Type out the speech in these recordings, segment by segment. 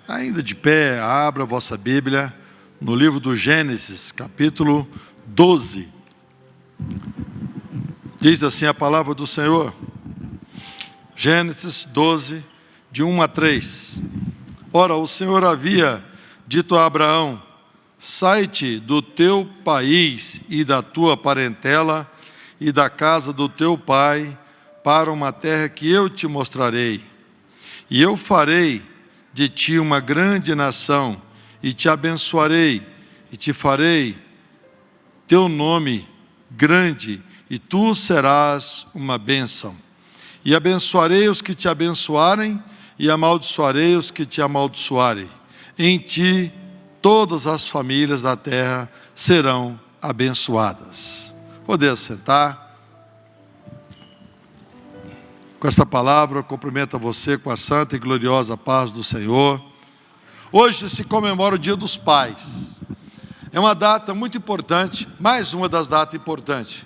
Ainda de pé, abra a vossa Bíblia no livro do Gênesis, capítulo 12. Diz assim a palavra do Senhor. Gênesis 12, de 1 a 3. Ora, o Senhor havia dito a Abraão: sai-te do teu país e da tua parentela e da casa do teu pai para uma terra que eu te mostrarei. E eu farei de ti uma grande nação, e te abençoarei, e te farei teu nome grande, e tu serás uma bênção. E abençoarei os que te abençoarem, e amaldiçoarei os que te amaldiçoarem. Em ti todas as famílias da terra serão abençoadas. Poder sentar. Com esta palavra, eu cumprimento a você com a santa e gloriosa paz do Senhor. Hoje se comemora o Dia dos Pais. É uma data muito importante, mais uma das datas importantes,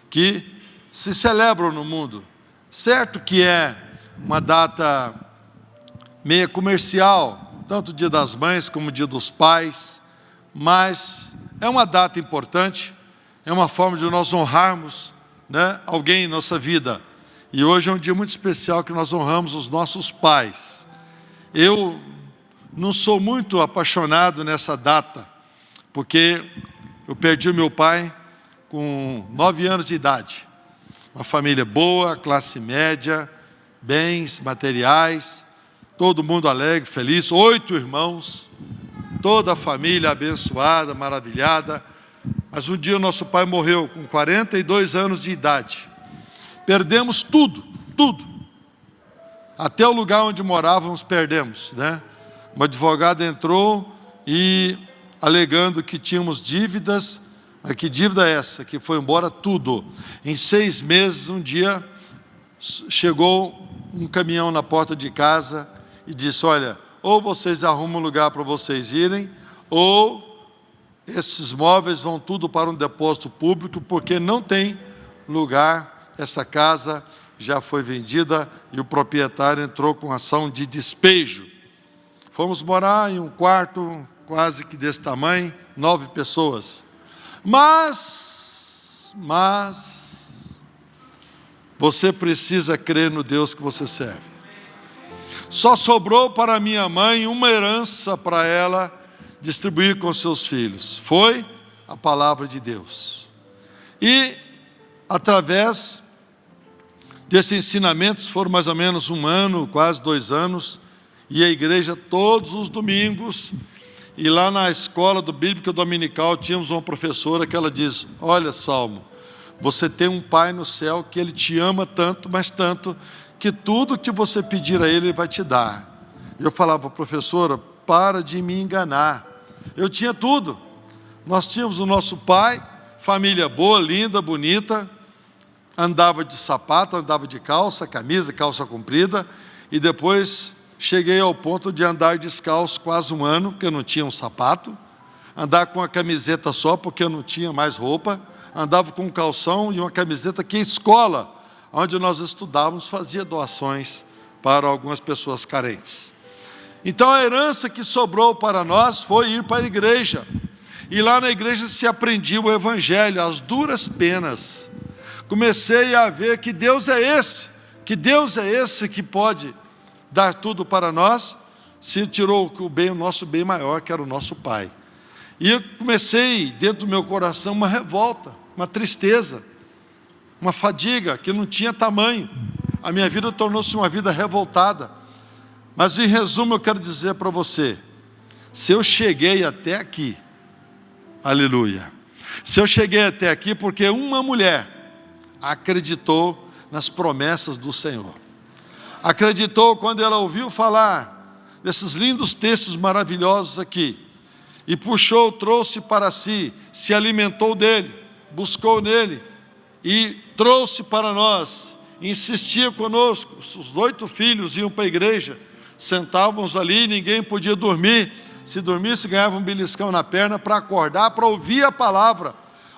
que se celebram no mundo. Certo que é uma data meia comercial, tanto o Dia das Mães como o Dia dos Pais, mas é uma data importante, é uma forma de nós honrarmos, alguém em nossa vida. E hoje é um dia muito especial que nós honramos os nossos pais. Eu não sou muito apaixonado nessa data, porque eu perdi o meu pai com 9 anos de idade. Uma família boa, classe média, bens materiais, todo mundo alegre, feliz, 8 irmãos, toda a família abençoada, maravilhada. Mas um dia o nosso pai morreu com 42 anos de idade. Perdemos tudo. Até o lugar onde morávamos perdemos, Um advogado entrou e alegando que tínhamos dívidas. Mas que dívida é essa? Que foi embora tudo. Em 6 meses, um dia, chegou um caminhão na porta de casa e disse: olha, ou vocês arrumam um lugar para vocês irem, ou esses móveis vão tudo para um depósito público, porque não tem lugar. Essa casa já foi vendida e o proprietário entrou com ação de despejo. Fomos morar em um quarto quase que desse tamanho, 9 pessoas. Mas você precisa crer no Deus que você serve. Só sobrou para minha mãe uma herança para ela distribuir com seus filhos. Foi a palavra de Deus. E através desses ensinamentos, foram mais ou menos 1 ano, quase 2 anos, e a igreja todos os domingos. E lá na escola do Bíblica Dominical tínhamos uma professora que ela diz: olha, Salmo, você tem um pai no céu que ele te ama tanto, mas tanto, que tudo que você pedir a ele vai te dar. E eu falava: professora, para de me enganar. Eu tinha tudo. Nós tínhamos o nosso pai, família boa, linda, bonita, andava de sapato, andava de calça, camisa, calça comprida, e depois cheguei ao ponto de andar descalço quase 1 ano, porque eu não tinha um sapato, andar com uma camiseta só, porque eu não tinha mais roupa, andava com um calção e uma camiseta que a escola, onde nós estudávamos, fazia doações para algumas pessoas carentes. Então a herança que sobrou para nós foi ir para a igreja, e lá na igreja se aprendia o evangelho, as duras penas. Comecei a ver que Deus é esse que pode dar tudo para nós, se tirou o nosso bem maior, que era o nosso Pai. E eu comecei, dentro do meu coração, uma revolta, uma tristeza, uma fadiga que não tinha tamanho. A minha vida tornou-se uma vida revoltada. Mas em resumo eu quero dizer para você, se eu cheguei até aqui, aleluia, se eu cheguei até aqui porque uma mulher acreditou nas promessas do Senhor. Acreditou quando ela ouviu falar desses lindos textos maravilhosos aqui. E puxou, trouxe para si, se alimentou dele, buscou nele e trouxe para nós. Insistia conosco, os 8 filhos iam para a igreja, sentávamos ali, ninguém podia dormir. Se dormisse, ganhava um beliscão na perna para acordar, para ouvir a palavra.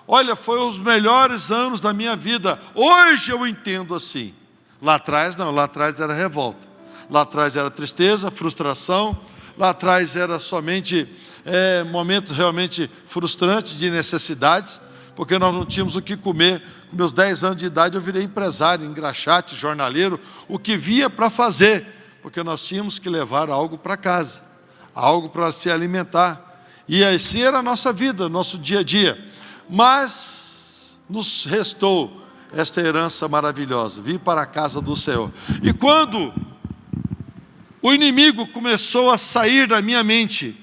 Olha, foi os melhores anos da minha vida. Hoje eu entendo assim. Lá atrás não, lá atrás era revolta. Lá atrás era tristeza, frustração, lá atrás era somente momentos realmente frustrantes de necessidades, porque nós não tínhamos o que comer. Com meus 10 anos de idade eu virei empresário, engraxate, jornaleiro, o que via para fazer, porque nós tínhamos que levar algo para casa, algo para se alimentar. E assim era a nossa vida, nosso dia a dia. Mas nos restou esta herança maravilhosa, vir para a casa do Senhor. E quando o inimigo começou a sair da minha mente,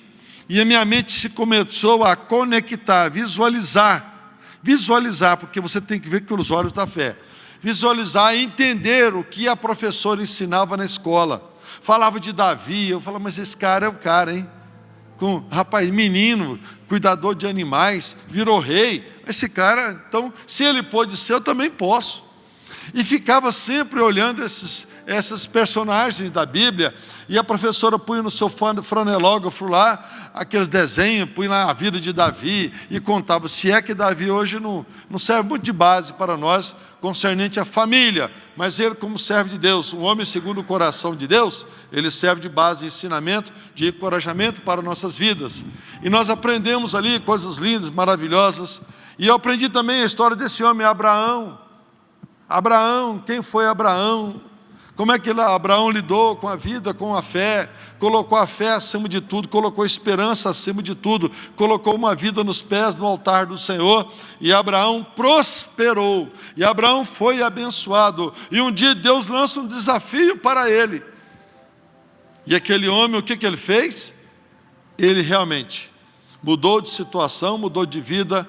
e a minha mente se começou a conectar, visualizar, porque você tem que ver com os olhos da fé, visualizar e entender o que a professora ensinava na escola. Falava de Davi, eu falava, mas esse cara é o cara, hein? Rapaz, menino, cuidador de animais, virou rei. Esse cara, então, se ele pôde ser, eu também posso. E ficava sempre olhando esses personagens da Bíblia, e a professora punha no seu franelógrafo lá, aqueles desenhos, punha lá a vida de Davi, e contava, se é que Davi hoje não serve muito de base para nós, concernente à família, mas ele como servo de Deus, um homem segundo o coração de Deus, ele serve de base de ensinamento, de encorajamento para nossas vidas. E nós aprendemos ali coisas lindas, maravilhosas, e eu aprendi também a história desse homem, Abraão. Abraão, quem foi Abraão? Como é que Abraão lidou com a vida, com a fé? Colocou a fé acima de tudo, colocou a esperança acima de tudo, colocou uma vida nos pés do altar do Senhor, e Abraão prosperou, e Abraão foi abençoado, e um dia Deus lança um desafio para ele, e aquele homem, o que ele fez? Ele realmente mudou de situação, mudou de vida,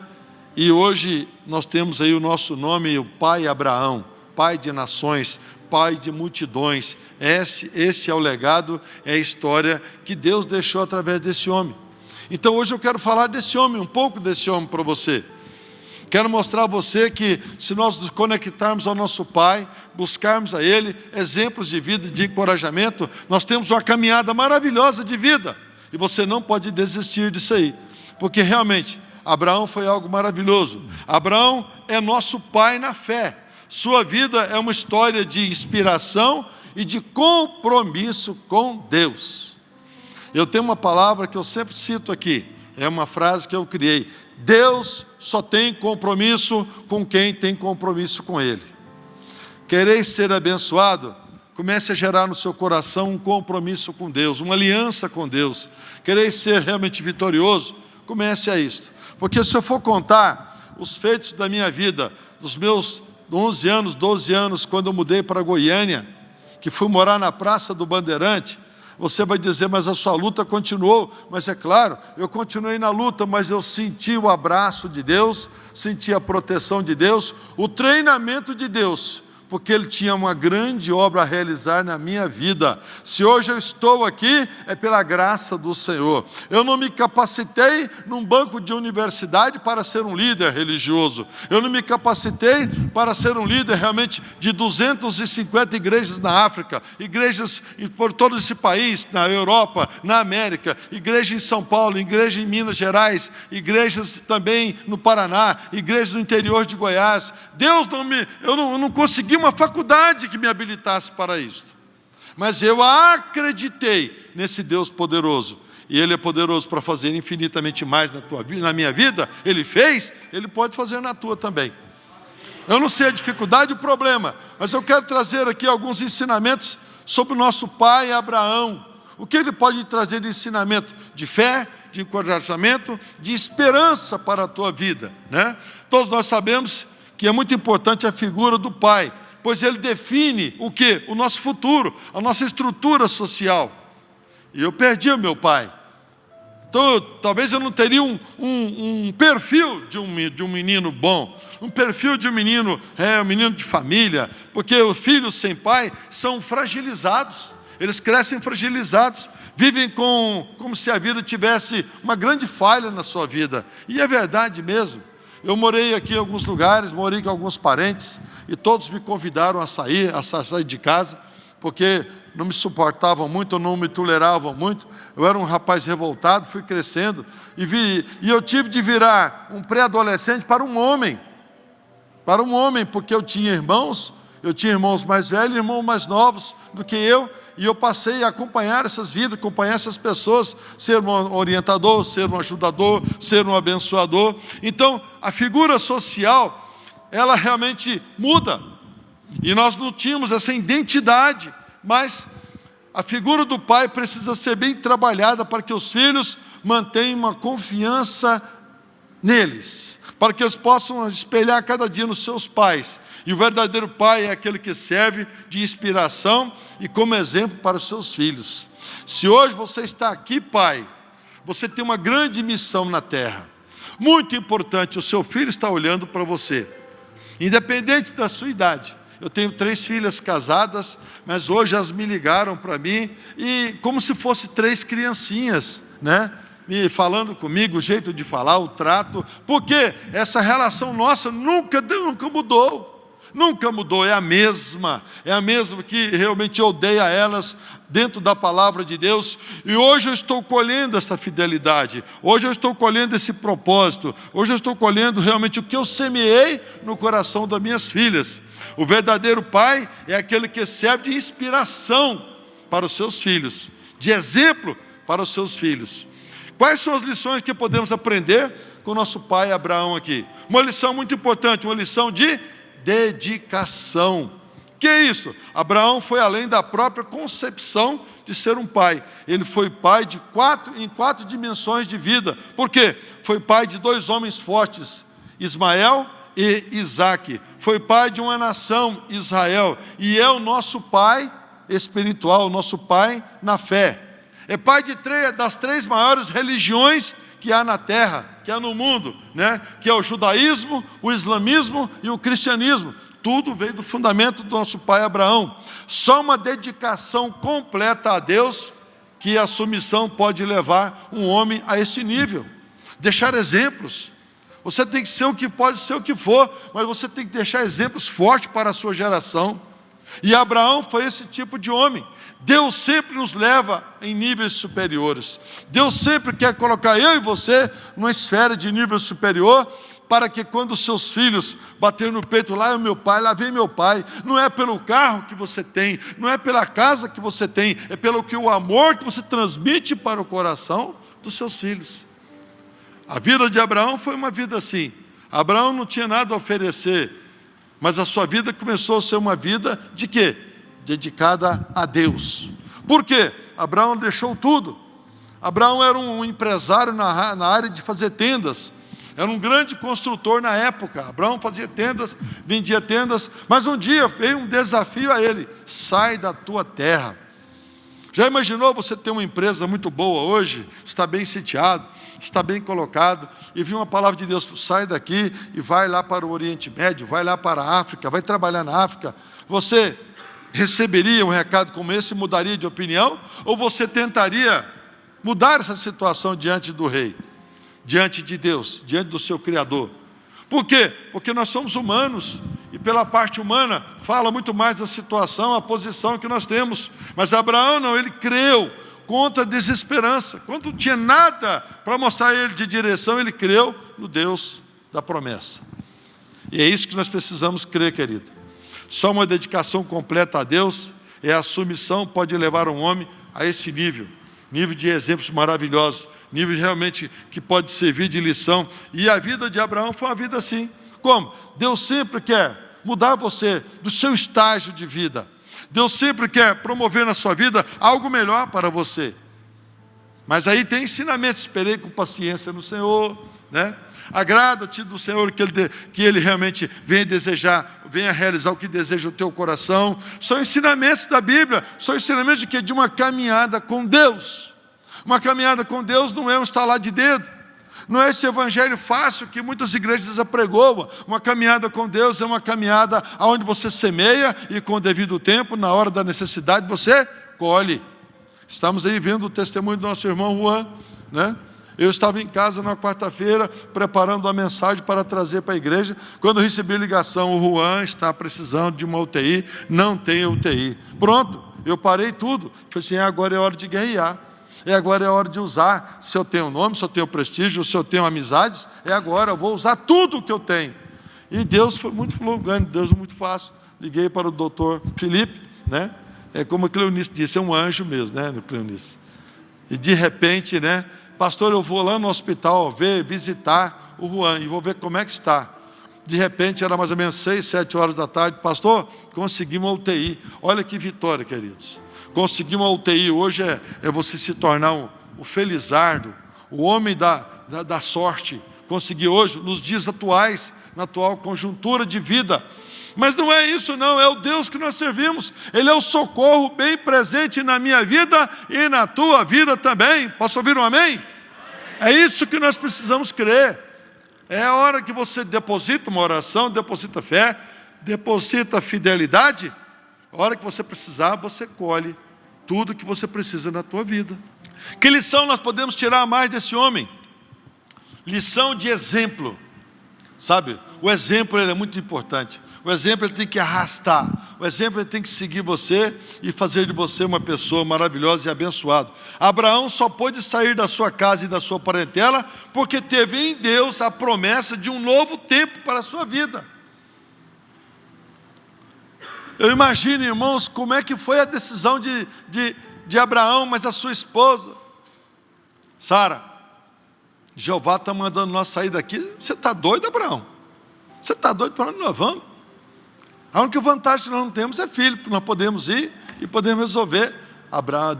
e hoje nós temos aí o nosso nome, o Pai Abraão, Pai de nações, Pai de multidões. Esse é o legado, é a história que Deus deixou através desse homem. Então hoje eu quero falar desse homem, um pouco desse homem para você. Quero mostrar a você que se nós nos conectarmos ao nosso Pai, buscarmos a Ele, exemplos de vida, de encorajamento, nós temos uma caminhada maravilhosa de vida. E você não pode desistir disso aí, porque realmente Abraão foi algo maravilhoso. Abraão é nosso pai na fé. Sua vida é uma história de inspiração e de compromisso com Deus. Eu tenho uma palavra que eu sempre cito aqui, é uma frase que eu criei: Deus só tem compromisso com quem tem compromisso com Ele. Quereis ser abençoado? Comece a gerar no seu coração um compromisso com Deus, uma aliança com Deus. Quereis ser realmente vitorioso? Comece a isto. Porque se eu for contar os feitos da minha vida, dos meus 11 anos, 12 anos, quando eu mudei para Goiânia, que fui morar na Praça do Bandeirante, você vai dizer, mas a sua luta continuou. Mas é claro, eu continuei na luta, mas eu senti o abraço de Deus, senti a proteção de Deus, o treinamento de Deus, porque Ele tinha uma grande obra a realizar na minha vida. Se hoje eu estou aqui, é pela graça do Senhor. Eu não me capacitei num banco de universidade para ser um líder religioso. Eu não me capacitei para ser um líder realmente de 250 igrejas na África, igrejas por todo esse país, na Europa, na América, igreja em São Paulo, igreja em Minas Gerais, igrejas também no Paraná, igrejas no interior de Goiás. Eu não consegui uma faculdade que me habilitasse para isso, mas eu acreditei nesse Deus poderoso, e Ele é poderoso para fazer infinitamente mais na tua vida, na minha vida. Ele fez, Ele pode fazer na tua também. Eu não sei a dificuldade e o problema, mas eu quero trazer aqui alguns ensinamentos sobre o nosso pai Abraão. O que ele pode trazer de ensinamento de fé, de encorajamento, de esperança para a tua vida, né? Todos nós sabemos que é muito importante a figura do pai, pois ele define o quê? O nosso futuro, a nossa estrutura social. E eu perdi o meu pai. Então, talvez eu não teria um perfil de um menino bom, um perfil de um menino de família, porque os filhos sem pai são fragilizados, eles crescem fragilizados, vivem como se a vida tivesse uma grande falha na sua vida. E é verdade mesmo. Eu morei aqui em alguns lugares, morei com alguns parentes, e todos me convidaram a sair de casa, porque não me suportavam muito, não me toleravam muito. Eu era um rapaz revoltado, fui crescendo, e eu tive de virar um pré-adolescente para um homem, porque eu tinha irmãos mais velhos, irmãos mais novos do que eu, e eu passei a acompanhar essas vidas, acompanhar essas pessoas, ser um orientador, ser um ajudador, ser um abençoador. Então, a figura social, ela realmente muda. E nós não tínhamos essa identidade, mas a figura do pai precisa ser bem trabalhada para que os filhos mantenham uma confiança neles, para que eles possam espelhar cada dia nos seus pais. E o verdadeiro pai é aquele que serve de inspiração e como exemplo para os seus filhos. Se hoje você está aqui, pai, você tem uma grande missão na terra. Muito importante, o seu filho está olhando para você, independente da sua idade. Eu tenho 3 filhas casadas, mas hoje elas me ligaram para mim, e como se fosse 3 criancinhas, né? Me falando comigo, o jeito de falar, o trato, porque essa relação nossa nunca mudou. Nunca mudou, é a mesma que realmente eu dei a elas dentro da palavra de Deus, e hoje eu estou colhendo essa fidelidade, hoje eu estou colhendo esse propósito, hoje eu estou colhendo realmente o que eu semeei no coração das minhas filhas. O verdadeiro pai é aquele que serve de inspiração para os seus filhos, de exemplo para os seus filhos. Quais são as lições que podemos aprender com o nosso pai Abraão aqui? Uma lição muito importante, uma lição de dedicação. Que é isso? Abraão foi além da própria concepção de ser um pai. Ele foi pai em 4 dimensões de vida. Por quê? Foi pai de 2 homens fortes, Ismael e Isaque. Foi pai de uma nação, Israel. E é o nosso pai espiritual, o nosso pai na fé. É pai das 3 maiores religiões que há na terra, que há no mundo, né? Que é o judaísmo, o islamismo e o cristianismo. Tudo veio do fundamento do nosso pai Abraão. Só uma dedicação completa a Deus, que a submissão pode levar um homem a esse nível. Deixar exemplos. Você tem que ser o que pode ser o que for, mas você tem que deixar exemplos fortes para a sua geração. E Abraão foi esse tipo de homem. Deus sempre nos leva em níveis superiores. Deus sempre quer colocar eu e você numa esfera de nível superior, para que quando os seus filhos baterem no peito, lá é o meu pai, lá vem meu pai, não é pelo carro que você tem, não é pela casa que você tem, é pelo que o amor que você transmite para o coração dos seus filhos. A vida de Abraão foi uma vida assim. Abraão não tinha nada a oferecer, mas a sua vida começou a ser uma vida de quê? Dedicada a Deus. Por quê? Abraão deixou tudo. Abraão era um empresário na área de fazer tendas. Era um grande construtor na época. Abraão fazia tendas, vendia tendas, mas um dia veio um desafio a ele: sai da tua terra. Já imaginou você ter uma empresa muito boa hoje, está bem sitiado, está bem colocado, e viu uma palavra de Deus: sai daqui e vai lá para o Oriente Médio, vai lá para a África, vai trabalhar na África. Você receberia um recado como esse e mudaria de opinião? Ou você tentaria mudar essa situação diante do rei, diante de Deus, diante do seu Criador? Por quê? Porque nós somos humanos, e pela parte humana fala muito mais da situação, a posição que nós temos. Mas Abraão não, ele creu contra a desesperança. Quando não tinha nada para mostrar a ele de direção, ele creu no Deus da promessa. E é isso que nós precisamos crer, querido. Só uma dedicação completa a Deus, a submissão pode levar um homem a esse nível de exemplos maravilhosos, nível realmente que pode servir de lição. E a vida de Abraão foi uma vida assim. Como? Deus sempre quer mudar você do seu estágio de vida. Deus sempre quer promover na sua vida algo melhor para você. Mas aí tem ensinamentos: esperei com paciência no Senhor, né? Agrada-te do Senhor, que Ele realmente venha desejar, venha realizar o que deseja o teu coração. São ensinamentos da Bíblia, são ensinamentos de quê? De uma caminhada com Deus. Uma caminhada com Deus não é um estalar de dedo, não é esse evangelho fácil que muitas igrejas apregoam. Uma caminhada com Deus é uma caminhada onde você semeia e com o devido tempo, na hora da necessidade, você colhe. Estamos aí vendo o testemunho do nosso irmão Juan, né? Eu estava em casa na quarta-feira, preparando uma mensagem para trazer para a igreja, quando eu recebi a ligação: o Juan está precisando de uma UTI, não tem UTI. Pronto, eu parei tudo. Falei assim: agora é hora de guerrear, agora é hora de usar. Se eu tenho nome, se eu tenho prestígio, se eu tenho amizades, agora, eu vou usar tudo o que eu tenho. E Deus foi muito fluente, Deus foi muito fácil. Liguei para o doutor Felipe, né? É como o Cleonice disse, é um anjo mesmo, né, no Cleonice. E de repente, né, pastor, eu vou lá no hospital visitar o Juan e vou ver como é que está. De repente, era mais ou menos 6, 7 horas da tarde, pastor, conseguimos uma UTI. Olha que vitória, queridos. Conseguimos uma UTI, hoje é você se tornar o felizardo, o homem da sorte. Conseguir hoje, nos dias atuais, na atual conjuntura de vida. Mas não é isso não, é o Deus que nós servimos. Ele é o socorro bem presente na minha vida e na tua vida também. Posso ouvir um amém? É isso que nós precisamos crer. É a hora que você deposita uma oração, deposita fé, deposita fidelidade. A hora que você precisar, você colhe tudo que você precisa na tua vida. Que lição nós podemos tirar mais desse homem? Lição de exemplo. Sabe, o exemplo ele é muito importante. O exemplo ele tem que arrastar. O exemplo ele tem que seguir você e fazer de você uma pessoa maravilhosa e abençoada. Abraão só pôde sair da sua casa e da sua parentela porque teve em Deus a promessa de um novo tempo para a sua vida. Eu imagino, irmãos, como é que foi a decisão de Abraão, mas a sua esposa. Sara, Jeová está mandando nós sair daqui. Você está doido, Abraão? Você está doido para onde nós vamos? A única vantagem que nós não temos é filho, porque nós podemos ir e podemos resolver.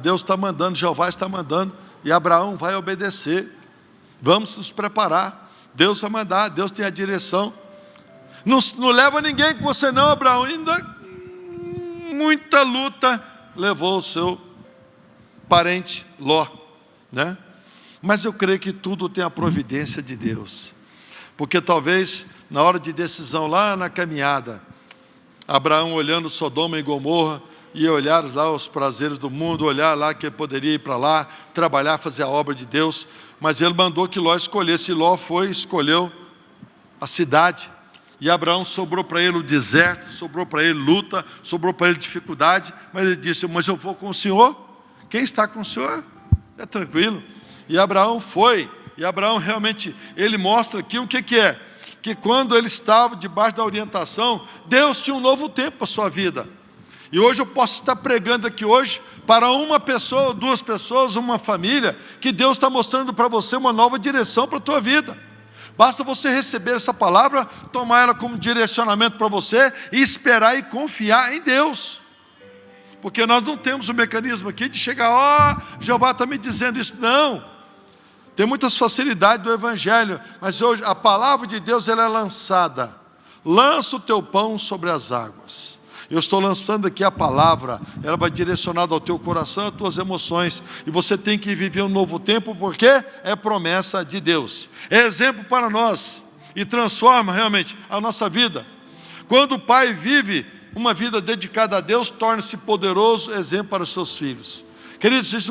Deus está mandando, Jeová está mandando, e Abraão vai obedecer. Vamos nos preparar. Deus vai mandar, Deus tem a direção. Não leva ninguém com você não, Abraão. Ainda muita luta levou o seu parente Ló, né? Mas eu creio que tudo tem a providência de Deus. Porque talvez na hora de decisão lá na caminhada, Abraão olhando Sodoma e Gomorra, ia olhar lá os prazeres do mundo, olhar lá que ele poderia ir para lá, trabalhar, fazer a obra de Deus, mas ele mandou que Ló escolhesse. Ló foi, escolheu a cidade, e Abraão sobrou para ele o deserto, sobrou para ele luta, sobrou para ele dificuldade, mas ele disse, mas eu vou com o Senhor. Quem está com o Senhor é tranquilo. E Abraão foi, e Abraão realmente, ele mostra aqui o que é, que quando ele estava debaixo da orientação, Deus tinha um novo tempo para a sua vida. E hoje eu posso estar pregando aqui hoje, para uma pessoa, 2 pessoas, uma família, que Deus está mostrando para você uma nova direção para a tua vida. Basta você receber essa palavra, tomar ela como direcionamento para você, e esperar e confiar em Deus. Porque nós não temos o mecanismo aqui de chegar, Jeová está me dizendo isso. Não. Tem muitas facilidades do Evangelho, mas hoje a palavra de Deus ela é lançada. Lança o teu pão sobre as águas. Eu estou lançando aqui a palavra, ela vai direcionada ao teu coração, às tuas emoções. E você tem que viver um novo tempo, porque é promessa de Deus. É exemplo para nós e transforma realmente a nossa vida. Quando o pai vive uma vida dedicada a Deus, torna-se poderoso exemplo para os seus filhos. Queridos, vocês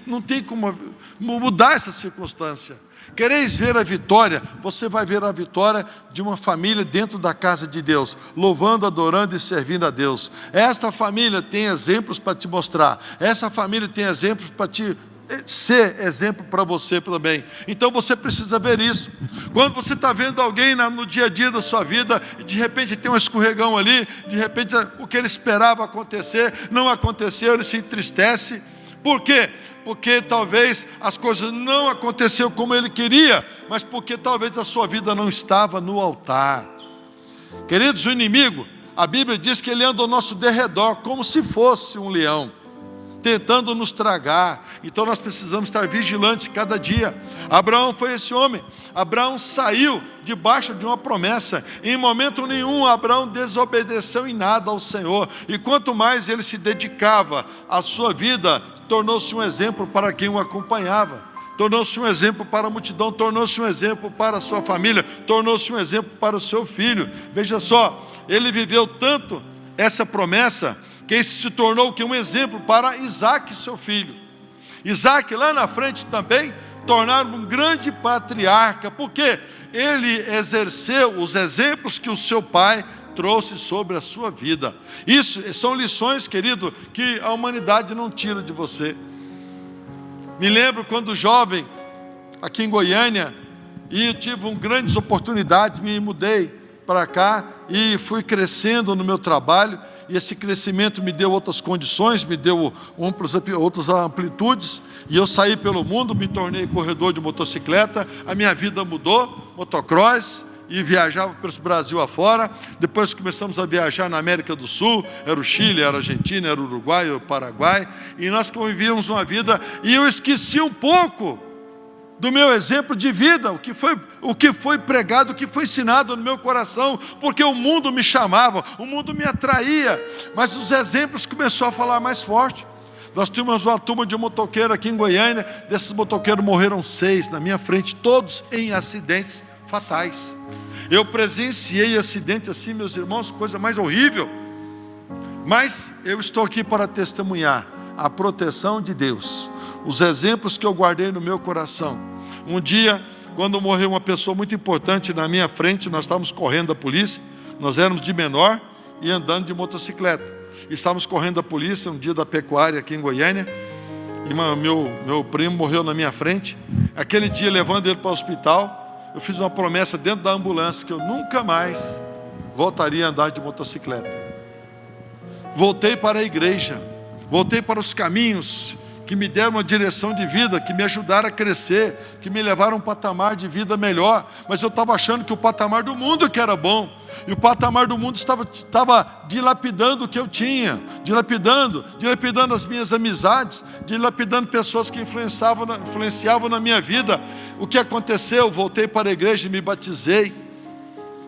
não tem como mudar essa circunstância. Quereis ver a vitória? Você vai ver a vitória de uma família dentro da casa de Deus, louvando, adorando e servindo a Deus. Esta família tem exemplos para te mostrar. Essa família tem exemplos para te ser exemplo para você também. Então você precisa ver isso. Quando você está vendo alguém no dia a dia da sua vida, e de repente tem um escorregão ali, de repente o que ele esperava acontecer, não aconteceu, ele se entristece. Por quê? Porque talvez as coisas não aconteceram como ele queria, mas porque talvez a sua vida não estava no altar. Queridos, o inimigo, a Bíblia diz que ele anda ao nosso derredor, como se fosse um leão, tentando nos tragar. Então nós precisamos estar vigilantes cada dia. Abraão foi esse homem. Abraão saiu debaixo de uma promessa. Em momento nenhum Abraão desobedeceu em nada ao Senhor. E quanto mais ele se dedicava à sua vida, tornou-se um exemplo para quem o acompanhava. Tornou-se um exemplo para a multidão, tornou-se um exemplo para a sua família, tornou-se um exemplo para o seu filho. Veja só, ele viveu tanto essa promessa, que isso se tornou um exemplo para Isaac, seu filho. Isaac, lá na frente também, tornaram um grande patriarca, porque ele exerceu os exemplos que o seu pai trouxe sobre a sua vida. Isso são lições, querido, que a humanidade não tira de você. Me lembro quando jovem, aqui em Goiânia, e eu tive grandes oportunidades, me mudei para cá e fui crescendo no meu trabalho. e esse crescimento me deu outras condições, me deu outras amplitudes, e eu saí pelo mundo, me tornei corredor de motocicleta, a minha vida mudou, motocross, e viajava pelo Brasil afora. Depois começamos a viajar na América do Sul, era o Chile, era a Argentina, era o Uruguai, era o Paraguai, e nós convivíamos uma vida, e eu esqueci um pouco do meu exemplo de vida, o que foi pregado, o que foi ensinado no meu coração, porque o mundo me chamava, o mundo me atraía, mas os exemplos começaram a falar mais forte. Nós tínhamos uma turma de motoqueiro aqui em Goiânia, desses motoqueiros morreram 6 na minha frente, todos em acidentes fatais. Eu presenciei acidentes assim, meus irmãos, coisa mais horrível, mas eu estou aqui para testemunhar a proteção de Deus, os exemplos que eu guardei no meu coração. Um dia, quando morreu uma pessoa muito importante na minha frente, nós estávamos correndo da polícia, nós éramos de menor e andando de motocicleta. Estávamos correndo da polícia, um dia da pecuária aqui em Goiânia, e meu primo morreu na minha frente. Aquele dia, levando ele para o hospital, eu fiz uma promessa dentro da ambulância, que eu nunca mais voltaria a andar de motocicleta. Voltei para a igreja, voltei para os caminhos que me deram uma direção de vida, que me ajudaram a crescer, que me levaram a um patamar de vida melhor, mas eu estava achando que o patamar do mundo que era bom, e o patamar do mundo estava dilapidando o que eu tinha, dilapidando as minhas amizades, dilapidando pessoas que influenciavam na minha vida. O que aconteceu? Voltei para a igreja e me batizei,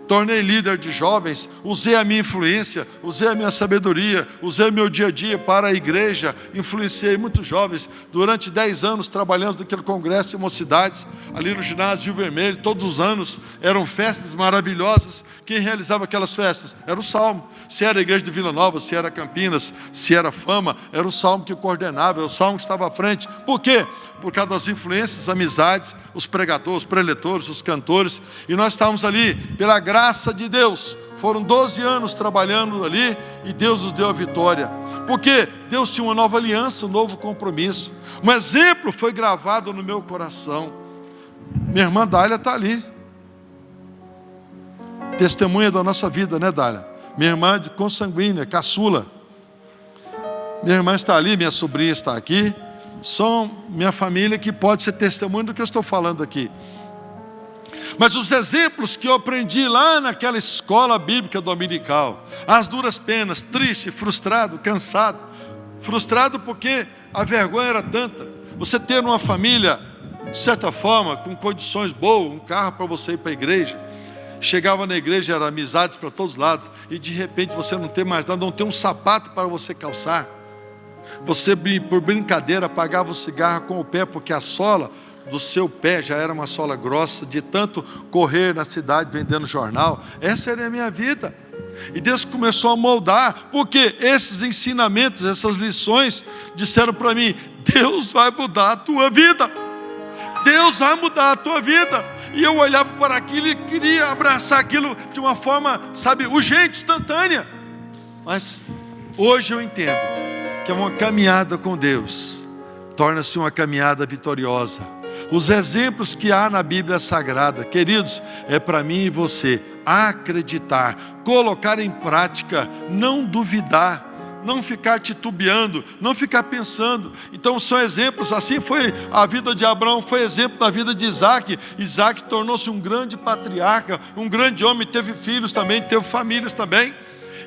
tornei líder de jovens, usei a minha influência, usei a minha sabedoria, usei o meu dia a dia para a igreja, influenciei muitos jovens. Durante 10 anos trabalhamos naquele congresso de mocidades, ali no ginásio Rio Vermelho. Todos os anos eram festas maravilhosas. Quem realizava aquelas festas? Era o Salmo. Se era a igreja de Vila Nova, se era Campinas, se era Fama, era o Salmo que coordenava, era o Salmo que estava à frente. Por quê? Por causa das influências, amizades, os pregadores, os preletores, os cantores, e nós estávamos ali, pela graça de Deus. Foram 12 anos trabalhando ali, e Deus nos deu a vitória, porque Deus tinha uma nova aliança, um novo compromisso. Um exemplo foi gravado no meu coração. Minha irmã Dália está ali, testemunha da nossa vida, né, Dália? Minha irmã de consanguínea, caçula. Minha irmã está ali, minha sobrinha está aqui. São minha família que pode ser testemunho do que eu estou falando aqui. Mas os exemplos que eu aprendi lá naquela escola bíblica dominical, as duras penas, triste, frustrado, cansado. Frustrado porque a vergonha era tanta. Você ter uma família, de certa forma, com condições boas, um carro para você ir para a igreja. Chegava na igreja, eram amizades para todos os lados, e de repente você não tem mais nada, não tem um sapato para você calçar. Você, por brincadeira, apagava o cigarro com o pé, porque a sola do seu pé já era uma sola grossa, de tanto correr na cidade vendendo jornal. Essa era a minha vida. E Deus começou a moldar, porque esses ensinamentos, essas lições, disseram para mim: Deus vai mudar a tua vida. Deus vai mudar a tua vida. E eu olhava para aquilo e queria abraçar aquilo de uma forma, urgente, instantânea. Mas hoje eu entendo que uma caminhada com Deus torna-se uma caminhada vitoriosa. Os exemplos que há na Bíblia Sagrada, queridos, é para mim e você acreditar, colocar em prática, não duvidar, não ficar titubeando, não ficar pensando. Então são exemplos. Assim foi a vida de Abraão, foi exemplo da vida de Isaac. Isaac tornou-se um grande patriarca, um grande homem, teve filhos também, teve famílias também.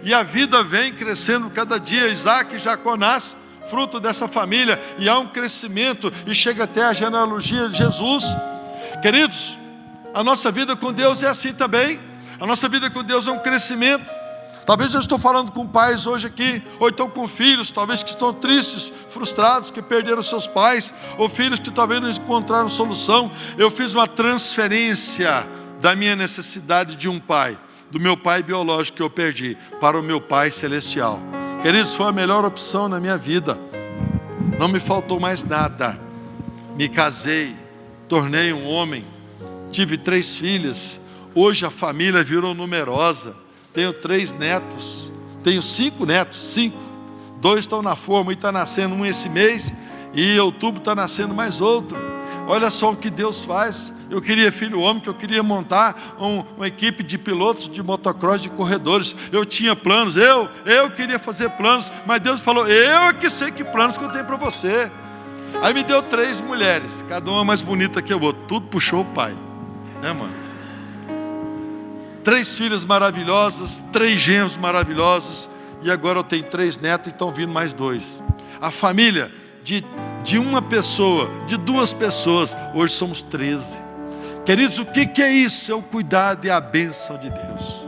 E a vida vem crescendo cada dia. Isaac e Jacó nascem, fruto dessa família, e há um crescimento, e chega até a genealogia de Jesus. Queridos, a nossa vida com Deus é assim também. A nossa vida com Deus é um crescimento. Talvez eu estou falando com pais hoje aqui, ou então com filhos, talvez que estão tristes, frustrados, que perderam seus pais, ou filhos que talvez não encontraram solução. Eu fiz uma transferência da minha necessidade de um pai, do meu pai biológico que eu perdi, para o meu pai celestial. Queridos, foi a melhor opção na minha vida. Não me faltou mais nada. Me casei, tornei um homem, tive 3 filhas. Hoje a família virou numerosa. Tenho 3 netos, tenho 5 netos, 5. 2 estão na forma e está nascendo um esse mês, e em outubro está nascendo mais outro. Olha só o que Deus faz. Eu queria filho homem, que eu queria montar uma equipe de pilotos de motocross, de corredores. Eu tinha planos, eu queria fazer planos, mas Deus falou, eu é que sei que planos que eu tenho para você. Aí me deu 3 mulheres, cada uma mais bonita que a outra. Tudo puxou o pai, né, mano? 3 filhas maravilhosas, 3 genros maravilhosos, e agora eu tenho 3 netos e estão vindo mais 2. A família de uma pessoa, de 2 pessoas, hoje somos 13. Queridos, o que é isso? É o cuidado e a bênção de Deus.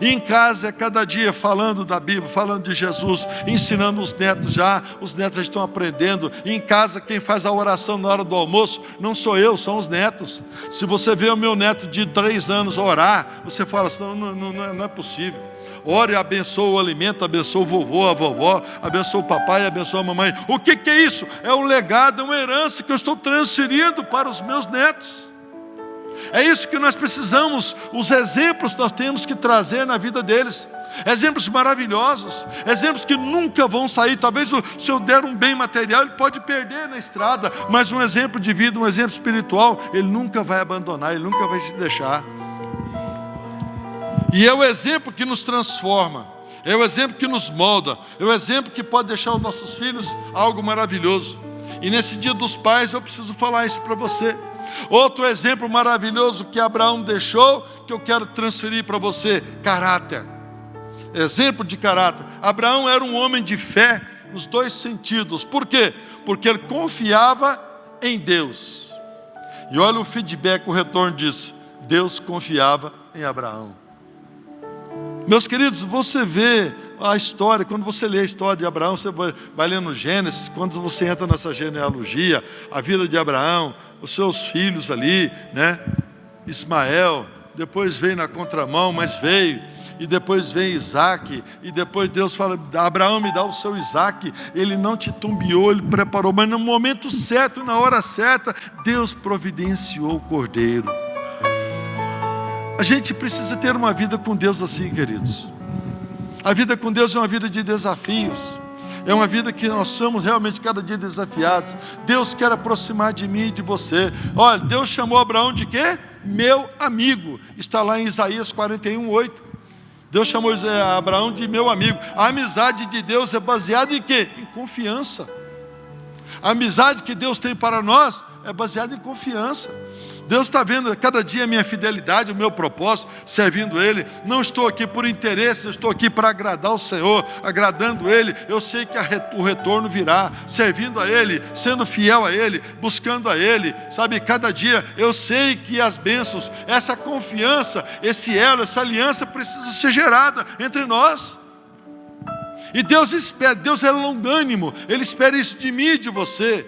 E em casa é cada dia falando da Bíblia, falando de Jesus, ensinando os netos já. Os netos já estão aprendendo. E em casa quem faz a oração na hora do almoço não sou eu, são os netos. Se você vê o meu neto de 3 anos orar, você fala assim, não é possível. Ore e abençoa o alimento, abençoa o vovô, a vovó, abençoa o papai, abençoa a mamãe. O que é isso? É um legado, é uma herança que eu estou transferindo para os meus netos. É isso que nós precisamos, os exemplos nós temos que trazer na vida deles. Exemplos maravilhosos, exemplos que nunca vão sair. Talvez se eu der um bem material, ele pode perder na estrada, mas um exemplo de vida, um exemplo espiritual, ele nunca vai abandonar, ele nunca vai se deixar. E é o exemplo que nos transforma, é o exemplo que nos molda, é o exemplo que pode deixar os nossos filhos algo maravilhoso. E nesse dia dos pais eu preciso falar isso para você. Outro exemplo maravilhoso que Abraão deixou, que eu quero transferir para você: caráter. Exemplo de caráter. Abraão era um homem de fé nos 2 sentidos. Por quê? Porque ele confiava em Deus. E olha o feedback, o retorno disso: Deus confiava em Abraão. Meus queridos, você vê a história, quando você lê a história de Abraão, você vai lendo Gênesis, quando você entra nessa genealogia, a vida de Abraão, os seus filhos ali, né? Ismael, depois veio na contramão, mas veio, e depois vem Isaac, e depois Deus fala, Abraão, me dá o seu Isaac. Ele não titubeou, ele preparou, mas no momento certo, na hora certa, Deus providenciou o cordeiro. A gente precisa ter uma vida com Deus assim, queridos. A vida com Deus é uma vida de desafios. É uma vida que nós somos realmente cada dia desafiados. Deus quer aproximar de mim e de você. Olha, Deus chamou Abraão de quê? Meu amigo. Está lá em Isaías 41:8. Deus chamou Abraão de meu amigo. A amizade de Deus é baseada em quê? Em confiança. A amizade que Deus tem para nós é baseada em confiança. Deus está vendo cada dia a minha fidelidade, o meu propósito, servindo Ele. Não estou aqui por interesse, eu estou aqui para agradar o Senhor, agradando Ele. Eu sei que o retorno virá, servindo a Ele, sendo fiel a Ele, buscando a Ele. Sabe, cada dia eu sei que as bênçãos, essa confiança, esse elo, essa aliança precisa ser gerada entre nós. E Deus espera, Deus é longânimo, Ele espera isso de mim e de você.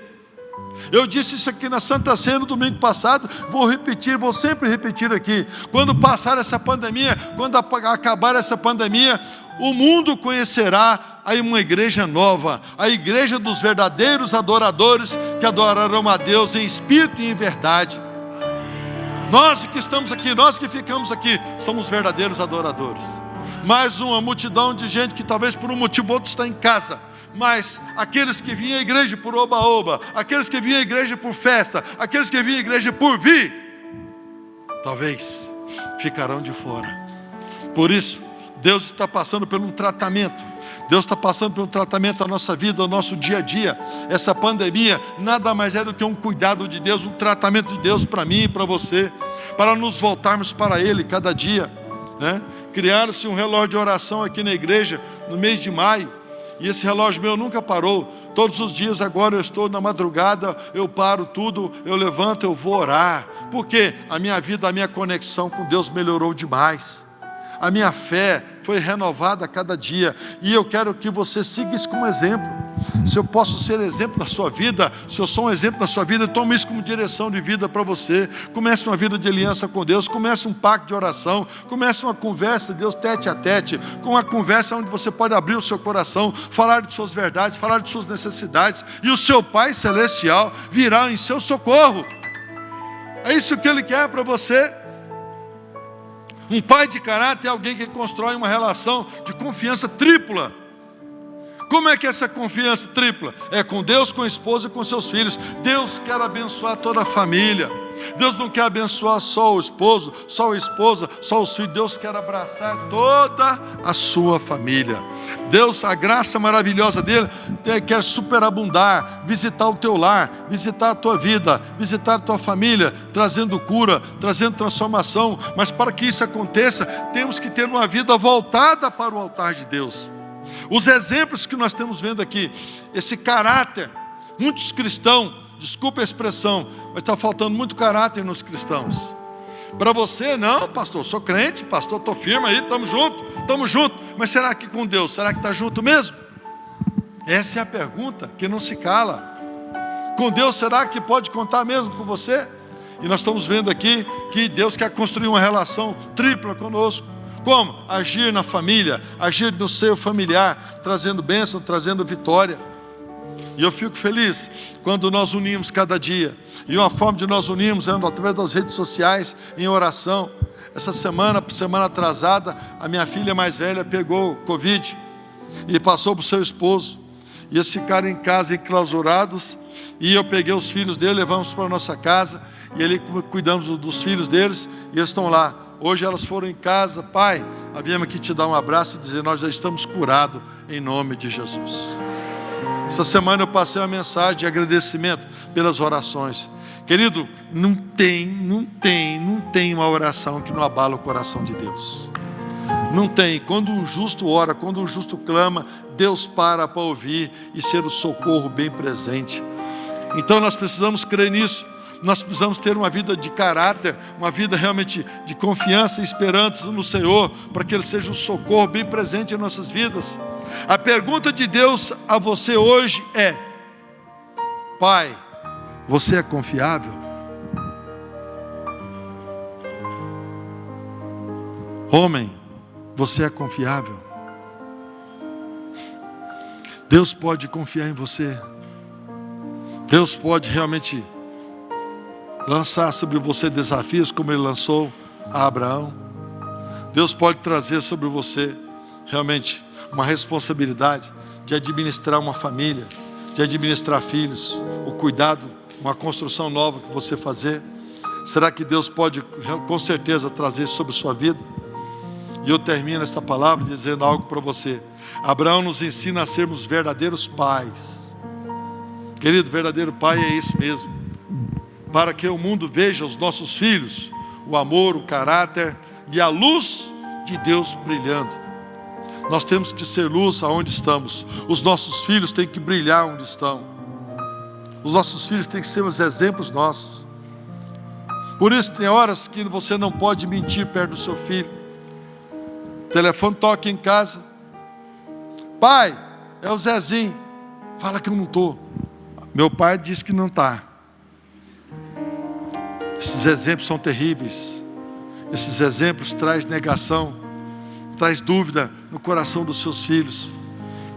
Eu disse isso aqui na Santa Ceia no domingo passado, vou sempre repetir aqui. Quando passar essa pandemia, quando acabar essa pandemia, o mundo conhecerá aí uma igreja nova, a igreja dos verdadeiros adoradores que adorarão a Deus em espírito e em verdade. Nós que estamos aqui, nós que ficamos aqui, somos verdadeiros adoradores. Mais uma multidão de gente que talvez por um motivo ou outro está em casa. Mas aqueles que vinham à igreja por oba-oba, aqueles que vinham à igreja por festa, aqueles que vinham à igreja por vir, talvez ficarão de fora. Por isso, Deus está passando por um tratamento. Deus está passando por um tratamento da nossa vida, do nosso dia a dia. Essa pandemia nada mais é do que um cuidado de Deus, um tratamento de Deus para mim e para você, para nos voltarmos para Ele cada dia, né? Criaram-se um relógio de oração aqui na igreja no mês de maio. E esse relógio meu nunca parou. Todos os dias agora eu estou na madrugada, eu paro tudo, eu levanto, eu vou orar. Porque a minha vida, a minha conexão com Deus melhorou demais. A minha fé foi renovada a cada dia. E eu quero que você siga isso como exemplo. Se eu posso ser exemplo na sua vida, se eu sou um exemplo na sua vida, tome isso como direção de vida para você. Comece uma vida de aliança com Deus, comece um pacto de oração, comece uma conversa de Deus tete a tete, com uma conversa onde você pode abrir o seu coração, falar de suas verdades, falar de suas necessidades, e o seu Pai Celestial virá em seu socorro. É isso que Ele quer para você. Um pai de caráter é alguém que constrói uma relação de confiança tripla. Como é que é essa confiança tripla? É com Deus, com a esposa e com seus filhos. Deus quer abençoar toda a família. Deus não quer abençoar só o esposo, só a esposa, só os filhos. Deus quer abraçar toda a sua família. Deus, a graça maravilhosa dele, quer superabundar, visitar o teu lar, visitar a tua vida, visitar a tua família, trazendo cura, trazendo transformação. Mas para que isso aconteça, temos que ter uma vida voltada para o altar de Deus. Os exemplos que nós estamos vendo aqui, esse caráter, muitos cristãos, desculpe a expressão, mas está faltando muito caráter nos cristãos. Para você, não, pastor, sou crente, pastor, estou firme aí, estamos juntos. Mas será que com Deus, será que está junto mesmo? Essa é a pergunta que não se cala. Com Deus, será que pode contar mesmo com você? E nós estamos vendo aqui que Deus quer construir uma relação tripla conosco. Como? Agir na família, agir no seio familiar, trazendo bênção, trazendo vitória. E eu fico feliz quando nós unimos cada dia. E uma forma de nós unirmos é através das redes sociais, em oração. Essa semana atrasada, a minha filha mais velha pegou Covid e passou para o seu esposo. E eles ficaram em casa enclausurados. E eu peguei os filhos dele, levamos para a nossa casa. E ali cuidamos dos filhos deles. E eles estão lá. Hoje elas foram em casa. Pai, havíamos aqui te dar um abraço e dizer: nós já estamos curados em nome de Jesus. Essa semana eu passei uma mensagem de agradecimento pelas orações. Querido, não tem uma oração que não abala o coração de Deus. Não tem. Quando um justo ora, quando um justo clama, Deus para ouvir e ser o socorro bem presente. Então nós precisamos crer nisso. Nós precisamos ter uma vida de caráter, uma vida realmente de confiança e esperança no Senhor, para que Ele seja um socorro bem presente em nossas vidas. A pergunta de Deus a você hoje é: Pai, você é confiável? Homem, você é confiável? Deus pode confiar em você. Deus pode realmente lançar sobre você desafios como Ele lançou a Abraão. Deus pode trazer sobre você realmente uma responsabilidade de administrar uma família, de administrar filhos, o cuidado, uma construção nova que você fazer. Será que Deus pode com certeza trazer sobre sua vida? E eu termino esta palavra dizendo algo para você. Abraão nos ensina a sermos verdadeiros pais. Querido, verdadeiro pai é esse mesmo. Para que o mundo veja os nossos filhos, o amor, o caráter e a luz de Deus brilhando. Nós temos que ser luz aonde estamos. Os nossos filhos têm que brilhar onde estão. Os nossos filhos têm que ser os exemplos nossos. Por isso tem horas que você não pode mentir perto do seu filho. O telefone toca em casa. Pai, é o Zezinho. Fala que eu não estou. Meu pai disse que não está. Esses exemplos são terríveis. Esses exemplos trazem negação, traz dúvida no coração dos seus filhos.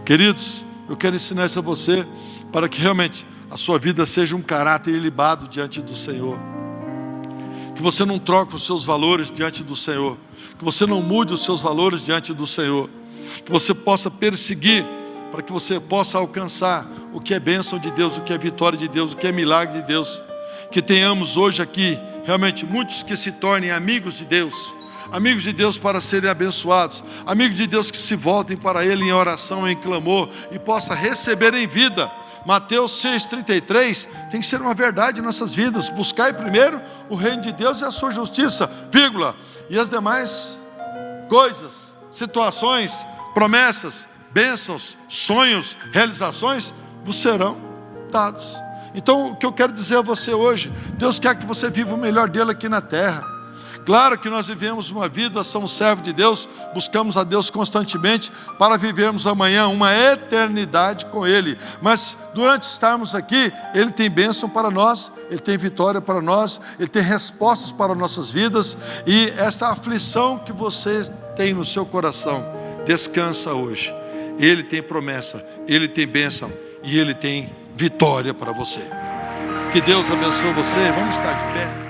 Queridos, eu quero ensinar isso a você, para que realmente a sua vida seja um caráter ilibado diante do Senhor. Que você não troque os seus valores diante do Senhor. Que você não mude os seus valores diante do Senhor. Que você possa perseguir, para que você possa alcançar o que é bênção de Deus, o que é vitória de Deus, o que é milagre de Deus. Que tenhamos hoje aqui, realmente, muitos que se tornem amigos de Deus para serem abençoados, amigos de Deus que se voltem para Ele em oração, em clamor, e possa receber em vida. Mateus 6,33 tem que ser uma verdade em nossas vidas. Buscai primeiro o reino de Deus e a sua justiça, vírgula, e as demais coisas, situações, promessas, bênçãos, sonhos, realizações vos serão dados. Então, o que eu quero dizer a você hoje, Deus quer que você viva o melhor dele aqui na terra. Claro que nós vivemos uma vida, somos servos de Deus, buscamos a Deus constantemente para vivermos amanhã uma eternidade com Ele. Mas durante estarmos aqui, Ele tem bênção para nós, Ele tem vitória para nós, Ele tem respostas para nossas vidas. E essa aflição que você tem no seu coração, descansa hoje. Ele tem promessa, Ele tem bênção e Ele tem vitória para você. Que Deus abençoe você. Vamos estar de pé.